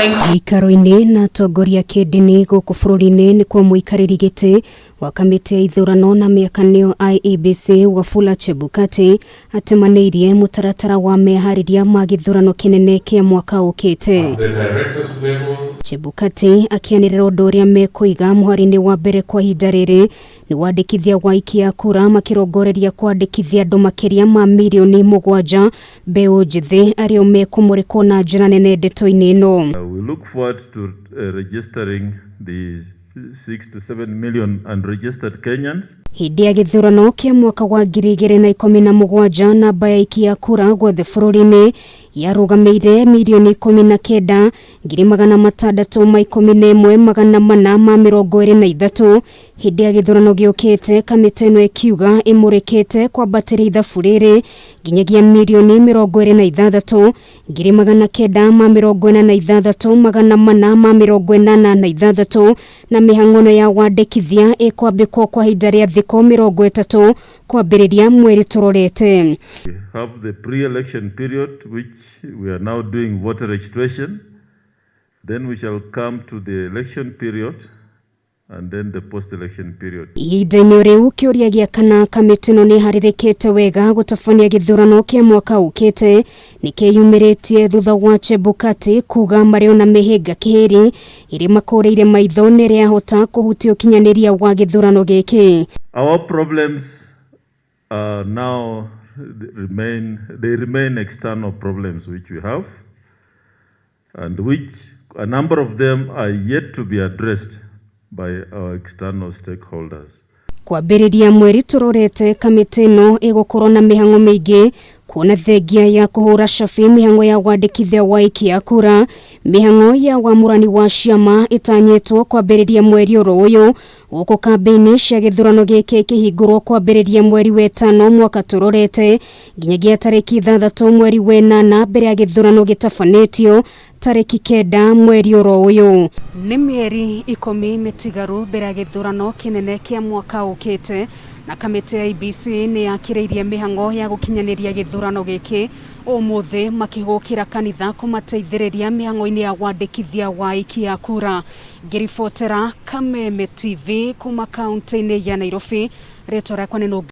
Ikaro-ini na atongoria kĩndini gũkũ bũrũri-inĩ nĩkuo mũikarĩri gĩtĩ wa kamĩtĩ ya ithurano na mĩakanio IEBC Wafula Chebukati atemanĩirie mũtaratara wa meharĩria ma gĩthurano kĩnene kĩa mwaka ũkĩte. Chebukati akĩanĩrĩra ũndũ ũrĩa mekũiga mũhari-inĩ wa mbere kwa ihinda rĩrĩ nĩ wandikithia wa aikia kura makĩrongoreria kwandĩkithia andũ makĩria ma milioni 7 mbeũ njĩthĩ arĩa mekũmũrĩkwo na njĩra nene ndeto-inĩ ĩno. We look forward to registering the 6 to 7 million unregistered Kenyans. Hĩndĩ ya gĩthurano kĩa mwaka wa 2017 namba ya aikia kura gwothe bũrũri-inĩ yarũgamĩire milioni 19,611,423. Hĩndĩ ya gĩthurano gĩũkĩte kamĩtĩ ĩno ĩkiuga ĩmũrĩkĩte kwambatĩria ithabu rĩrĩ nginyagia milioni 26,946,486 na mĩhang'o ya wandikithia ĩkwambĩkwo kwa ihinda rĩa thiku 30 kwambiriria mweri turorete. We have the pre-election period which we are now doing voter registration, then we shall come to the election period and then the post-election period. Ihinda-inĩ rĩu kĩũria gĩa kana kamĩtĩ ĩno nĩ harĩrĩkĩte wega gũtabania gĩthurano kĩa mwaka ũkĩte nĩkĩyumĩrĩtie thutha wa Chebukati kuga marĩ ona mĩhĩnga kĩhĩri ĩrĩ makũrĩire maitho nĩrĩa yahota kũhutia ũkinyanĩria wa gĩthurano gĩkĩ. Our problems now remain external problems which we have, and which a number of them are yet to be addressed by our external stakeholders. Kwambiriria mweri turorete kamĩtĩ ĩno ĩgũkorwo na mĩhang'o mĩingĩ kuona thengia ya kũhũra cabi mĩhang'o ya wandikithia wa aikia kura. Mĩhang'o ya wamũrani wa ciama itanyitwo kwambĩrĩria mweri ũyũ gũkũ kambĩini cia gĩthurano gĩkĩ kĩhingũrwo kwambĩrĩria mweri wa 5 mwaka turorete nginyagia tariki 6 mweri wa 8 mbere ya gĩthurano gĩtabanĩtio tariki 9 mweri ũyũ. Nĩ mĩeri 10 mĩtigaru mbere ya gĩthurano kĩnene kĩa mwaka ũkĩte na kamĩtĩ ya IEBC nĩ yakĩrĩirie mĩhang'o ya gũkinyanĩria gĩthurano gĩkĩ ũmũthĩ makĩgũkĩra kanitha kũmateithĩrĩria mĩhang'o-inĩ ya wandikithia wa aikia kura. Ngĩribotera Kameme TV kuma kaunti-inĩ ya Nairobi, rĩtwa rĩakwa nĩ